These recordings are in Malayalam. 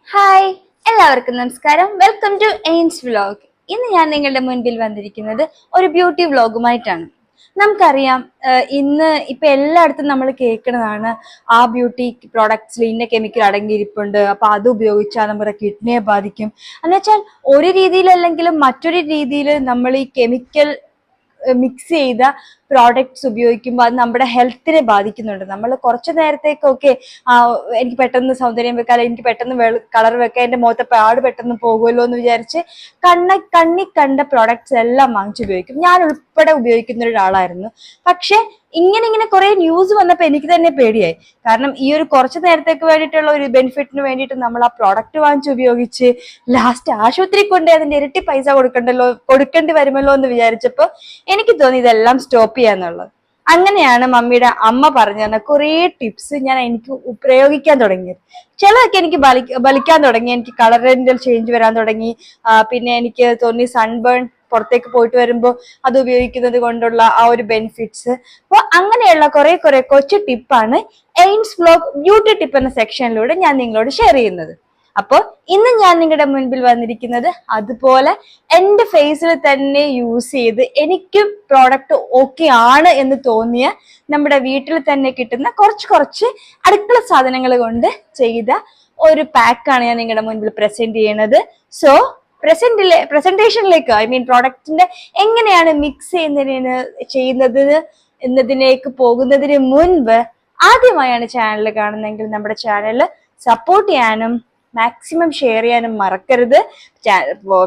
ഹായ്, എല്ലാവർക്കും നമസ്കാരം. വെൽക്കം ടു എയിൻസ് വ്ലോഗ്. ഇന്ന് ഞാൻ നിങ്ങളുടെ മുൻപിൽ വന്നിരിക്കുന്നത് ഒരു ബ്യൂട്ടി വ്ലോഗുമായിട്ടാണ്. നമുക്കറിയാം, ഇന്ന് ഇപ്പൊ എല്ലായിടത്തും നമ്മൾ കേൾക്കുന്നതാണ് ആ ബ്യൂട്ടി പ്രോഡക്ട്സിൽ ഇന്ന കെമിക്കൽ അടങ്ങിയിരിപ്പുണ്ട്, അപ്പൊ അത് ഉപയോഗിച്ചാൽ നമ്മുടെ കിഡ്നിയെ ബാധിക്കും. എന്നുവെച്ചാൽ ഒരു രീതിയിലല്ലെങ്കിലും മറ്റൊരു രീതിയിൽ നമ്മൾ ഈ കെമിക്കൽ മിക്സ് ചെയ്ത പ്രോഡക്ട്സ് ഉപയോഗിക്കുമ്പോൾ അത് നമ്മുടെ ഹെൽത്തിനെ ബാധിക്കുന്നുണ്ട്. നമ്മൾ കുറച്ചു നേരത്തേക്കൊക്കെ എനിക്ക് പെട്ടെന്ന് സൗന്ദര്യം വെക്കാൻ, എനിക്ക് പെട്ടെന്ന് കളർ വെക്കാൻ, എന്റെ മുഖത്തെ പാട് പെട്ടെന്ന് പോകുമല്ലോ എന്ന് വിചാരിച്ച് കണ്ണി കണ്ട പ്രോഡക്ട്സ് എല്ലാം വാങ്ങിച്ച് ഉപയോഗിക്കും. ഞാൻ ഉൾപ്പെടെ ഉപയോഗിക്കുന്ന ഒരാളായിരുന്നു. പക്ഷെ ഇങ്ങനെ കുറെ ന്യൂസ് വന്നപ്പോൾ എനിക്ക് തന്നെ പേടിയായി. കാരണം ഈ ഒരു കുറച്ചു നേരത്തേക്ക് വേണ്ടിയിട്ടുള്ള ഒരു ബെനിഫിറ്റിന് വേണ്ടിയിട്ട് നമ്മൾ ആ പ്രോഡക്റ്റ് വാങ്ങിച്ച് ഉപയോഗിച്ച് ലാസ്റ്റ് ആശുപത്രി കൊണ്ട് അതിന്റെ ഇരട്ടി പൈസ കൊടുക്കേണ്ടി വരുമല്ലോ എന്ന് വിചാരിച്ചപ്പോൾ എനിക്ക് തോന്നി ഇതെല്ലാം സ്റ്റോപ്പ് ചെയ്യാന്നുള്ളത്. അങ്ങനെയാണ് മമ്മിയുടെ അമ്മ പറഞ്ഞു തന്ന കുറേ ടിപ്സ് ഞാൻ എനിക്ക് പ്രയോഗിക്കാൻ തുടങ്ങിയത്. ചിലതൊക്കെ എനിക്ക് ബലിക്കാൻ തുടങ്ങി. എനിക്ക് കളറിന്റെ ചേഞ്ച് വരാൻ തുടങ്ങി. പിന്നെ എനിക്ക് തോന്നി സൺബേൺ പുറത്തേക്ക് പോയിട്ട് വരുമ്പോൾ അത് ഉപയോഗിക്കുന്നത് കൊണ്ടുള്ള ആ ഒരു ബെനിഫിറ്റ്സ്. അപ്പൊ അങ്ങനെയുള്ള കുറെ കൊച്ചു ടിപ്പാണ് എയിൻസ് വ്ലോഗ് ബ്യൂട്ടി ടിപ്പ് എന്ന സെക്ഷനിലൂടെ ഞാൻ നിങ്ങളോട് ഷെയർ ചെയ്യുന്നത്. അപ്പോൾ ഇന്ന് ഞാൻ നിങ്ങളുടെ മുൻപിൽ വന്നിരിക്കുന്നത് അതുപോലെ എന്റെ ഫേസിൽ തന്നെ യൂസ് ചെയ്ത് എനിക്ക് പ്രോഡക്റ്റ് ഓക്കെ ആണ് എന്ന് തോന്നിയ നമ്മുടെ വീട്ടിൽ തന്നെ കിട്ടുന്ന കുറച്ച് അടുക്കള സാധനങ്ങൾ കൊണ്ട് ചെയ്ത ഒരു പാക്കാണ് ഞാൻ നിങ്ങളുടെ മുൻപിൽ പ്രസന്റ് ചെയ്യുന്നത്. സോ പ്രസന്റേഷനിലേക്ക് പ്രോഡക്റ്റിന്റെ എങ്ങനെയാണ് മിക്സ് ചെയ്യുന്നത് എന്നതിലേക്ക് പോകുന്നതിന് മുൻപ് ആദ്യമായാണ് ചാനൽ കാണുന്നതെങ്കിൽ നമ്മുടെ ചാനൽ സപ്പോർട്ട് ചെയ്യാനും മാക്സിമം ഷെയർ ചെയ്യാനും മറക്കരുത്.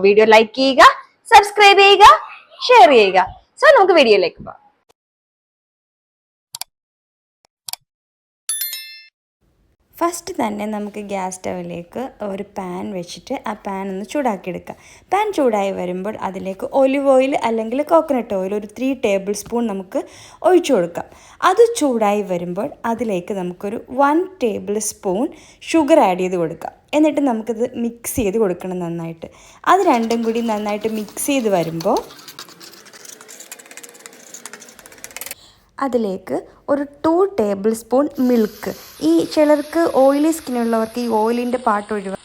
വീഡിയോ ലൈക്ക് ചെയ്യുക, സബ്സ്ക്രൈബ് ചെയ്യുക, ഷെയർ ചെയ്യുക. സോ നമുക്ക് വീഡിയോയിലേക്ക് പോകാം. ഫസ്റ്റ് തന്നെ നമുക്ക് ഗ്യാസ് സ്റ്റവിലേക്ക് ഒരു പാൻ വെച്ചിട്ട് ആ പാൻ ഒന്ന് ചൂടാക്കിയെടുക്കാം. പാൻ ചൂടായി വരുമ്പോൾ അതിലേക്ക് ഒലിവ് ഓയിൽ അല്ലെങ്കിൽ കോക്കനട്ട് ഓയിൽ ഒരു 3 ടേബിൾ സ്പൂൺ നമുക്ക് ഒഴിച്ചു കൊടുക്കാം. അത് ചൂടായി വരുമ്പോൾ അതിലേക്ക് നമുക്കൊരു 1 ടേബിൾ സ്പൂൺ ഷുഗർ ആഡ് ചെയ്ത് കൊടുക്കാം. എന്നിട്ട് നമുക്കത് മിക്സ് ചെയ്ത് കൊടുക്കണം നന്നായിട്ട്. അത് രണ്ടും കൂടി നന്നായിട്ട് മിക്സ് ചെയ്ത് വരുമ്പോൾ അതിലേക്ക് ഒരു 2 ടേബിൾ സ്പൂൺ മിൽക്ക്. ഈ ചിലർക്ക് ഓയിലി സ്കിന്നുള്ളവർക്ക് ഈ ഓയിലിൻ്റെ പാട്ട് ഒഴിവാക്കും.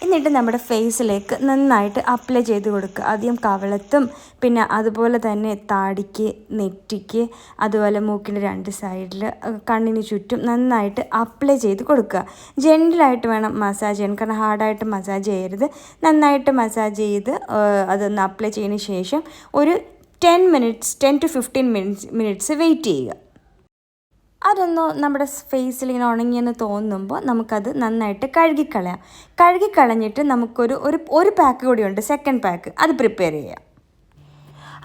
എന്നിട്ട് നമ്മുടെ ഫേസിലേക്ക് നന്നായിട്ട് അപ്ലൈ ചെയ്ത് കൊടുക്കുക. ആദ്യം കവളത്തും പിന്നെ അതുപോലെ തന്നെ താടിക്ക്, നെറ്റിക്ക്, അതുപോലെ മൂക്കിൻ്റെ 2 സൈഡിൽ, കണ്ണിന് ചുറ്റും നന്നായിട്ട് അപ്ലൈ ചെയ്ത് കൊടുക്കുക. ജെൻറ്റിലായിട്ട് വേണം മസാജ് ചെയ്യാൻ, കാരണം ഹാർഡായിട്ട് മസാജ് ചെയ്യരുത്. നന്നായിട്ട് മസാജ് ചെയ്ത് അതൊന്ന് അപ്ലൈ ചെയ്തതിന് ശേഷം ഒരു 10 to 15 മിനിറ്റ്സ് വെയിറ്റ് ചെയ്യുക. അതൊന്ന് നമ്മുടെ ഫേസിൽ ഇങ്ങനെ ഉണങ്ങിയെന്ന് തോന്നുമ്പോൾ നമുക്കത് നന്നായിട്ട് കഴുകിക്കളഞ്ഞിട്ട് നമുക്കൊരു പാക്ക് കൂടിയുണ്ട്, സെക്കൻഡ് പാക്ക്, അത് പ്രിപ്പയർ ചെയ്യാം.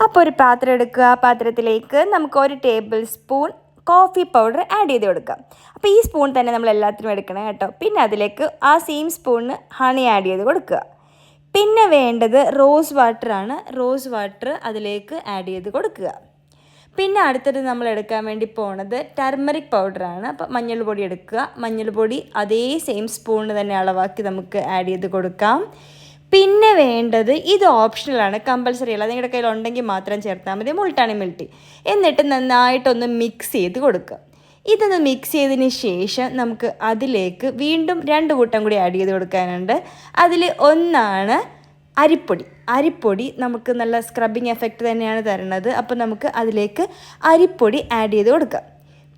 അപ്പോൾ ഒരു പാത്രം എടുക്കുക. പാത്രത്തിലേക്ക് നമുക്ക് 1 table spoon coffee powder add ചെയ്ത് കൊടുക്കാം. അപ്പോൾ ഈ സ്പൂൺ തന്നെ നമ്മൾ എല്ലാത്തിനും എടുക്കണം കേട്ടോ. പിന്നെ അതിലേക്ക് ആ സെയിം സ്പൂണിന് ഹണി ആഡ് ചെയ്ത് കൊടുക്കുക. പിന്നെ വേണ്ടത് റോസ് വാട്ടറാണ്. റോസ് വാട്ടർ അതിലേക്ക് ആഡ് ചെയ്ത് കൊടുക്കുക. പിന്നെ അടുത്തത് നമ്മൾ എടുക്കാൻ വേണ്ടി പോണത് ടർമറിക് പൗഡറാണ്. അപ്പോൾ മഞ്ഞൾ പൊടി എടുക്കുക. മഞ്ഞൾ പൊടി അതേ സെയിം സ്പൂണിന് തന്നെ അളവാക്കി നമുക്ക് ആഡ് ചെയ്ത് കൊടുക്കാം. പിന്നെ വേണ്ടത്, ഇത് ഓപ്ഷണലാണ്, കമ്പൽസറി അല്ല, നിങ്ങളുടെ കയ്യിൽ ഉണ്ടെങ്കിൽ മാത്രം ചേർത്താൽ മതി, മുൾട്ടാണി മിൽട്ടി. എന്നിട്ട് നന്നായിട്ടൊന്ന് മിക്സ് ചെയ്ത് കൊടുക്കുക. ഇതൊന്ന് മിക്സ് ചെയ്തതിന് ശേഷം നമുക്ക് അതിലേക്ക് വീണ്ടും 2 കൂട്ടം കൂടി ആഡ് ചെയ്ത് കൊടുക്കാനുണ്ട്. അതിൽ ഒന്നാണ് അരിപ്പൊടി നമുക്ക് നല്ല സ്ക്രബിങ് എഫക്റ്റ് തന്നെയാണ് തരുന്നത്. അപ്പോൾ നമുക്ക് അതിലേക്ക് അരിപ്പൊടി ആഡ് ചെയ്ത് കൊടുക്കാം.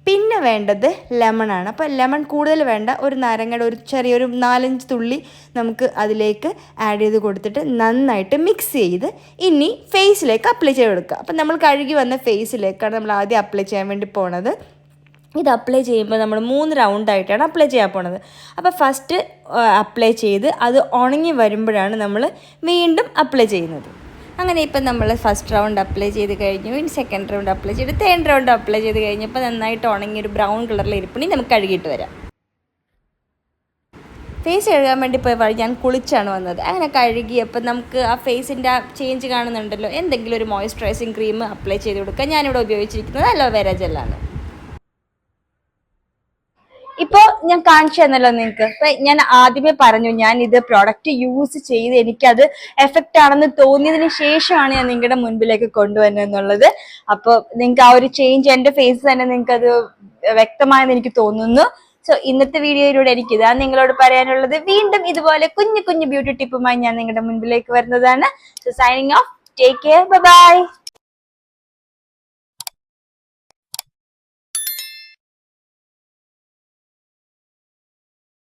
പിന്നെ വേണ്ടത് ലെമണാണ്. അപ്പോൾ ലെമൺ കൂടുതൽ വേണ്ട, ഒരു നാരങ്ങയുടെ ചെറിയൊരു 4-5 തുള്ളി നമുക്ക് അതിലേക്ക് ആഡ് ചെയ്ത് കൊടുത്തിട്ട് നന്നായിട്ട് മിക്സ് ചെയ്ത് ഇനി ഫേസിലേക്ക് അപ്ലൈ ചെയ്ത് കൊടുക്കുക. അപ്പോൾ നമ്മൾ കഴുകി വന്ന ഫേസിലേക്കാണ് നമ്മൾ ആദ്യം അപ്ലൈ ചെയ്യാൻ വേണ്ടി പോണത്. ഇത് അപ്ലൈ ചെയ്യുമ്പോൾ നമ്മൾ 3 റൗണ്ടായിട്ടാണ് അപ്ലൈ ചെയ്യാൻ പോണത്. അപ്പോൾ ഫസ്റ്റ് അപ്ലൈ ചെയ്ത് അത് ഉണങ്ങി വരുമ്പോഴാണ് നമ്മൾ വീണ്ടും അപ്ലൈ ചെയ്യുന്നത്. അങ്ങനെ ഇപ്പം നമ്മൾ ഫസ്റ്റ് റൗണ്ട് അപ്ലൈ ചെയ്ത് കഴിഞ്ഞു. ഇനി സെക്കൻഡ് റൗണ്ട് അപ്ലൈ ചെയ്ത് തേർഡ് റൗണ്ട് അപ്ലൈ ചെയ്ത് കഴിഞ്ഞപ്പോൾ നന്നായിട്ട് ഉണങ്ങി ഒരു ബ്രൗൺ കളറിൽ ഇരിപ്പണി നമുക്ക് കഴുകിയിട്ട് വരാം. ഫേസ് കഴുകാൻ വേണ്ടി പോയി ഞാൻ കുളിച്ചാണ് വന്നത്. അങ്ങനെ കഴുകിയപ്പോൾ നമുക്ക് ആ ഫേസിൻ്റെ ആ ചേഞ്ച് കാണുന്നുണ്ടല്ലോ. എന്തെങ്കിലും ഒരു മോയ്സ്ചറൈസിങ് ക്രീം അപ്ലൈ ചെയ്ത് കൊടുക്കുക. ഞാനിവിടെ ഉപയോഗിച്ചിരിക്കുന്നത് അലോവേര ജെല്ലാണ്. ഇപ്പൊ ഞാൻ കാണിച്ചു തന്നല്ലോ നിങ്ങൾക്ക്. ഇപ്പൊ ഞാൻ ആദ്യമേ പറഞ്ഞു, ഞാൻ ഇത് പ്രോഡക്റ്റ് യൂസ് ചെയ്ത് എനിക്കത് എഫക്റ്റ് ആണെന്ന് തോന്നിയതിന് ശേഷമാണ് ഞാൻ നിങ്ങളുടെ മുൻപിലേക്ക് കൊണ്ടുവരുന്നത്. അപ്പൊ നിങ്ങൾക്ക് ആ ഒരു ചേഞ്ച് എന്റെ ഫേസ് തന്നെ നിങ്ങൾക്ക് അത് വ്യക്തമായെന്ന് എനിക്ക് തോന്നുന്നു. സോ ഇന്നത്തെ വീഡിയോയിലൂടെ എനിക്ക് ഇതാണ് നിങ്ങളോട് പറയാനുള്ളത്. വീണ്ടും ഇതുപോലെ കുഞ്ഞു കുഞ്ഞു ബ്യൂട്ടി ടിപ്പുമായി ഞാൻ നിങ്ങളുടെ മുൻപിലേക്ക് വരുന്നതാണ്. So signing off, take care, bye bye.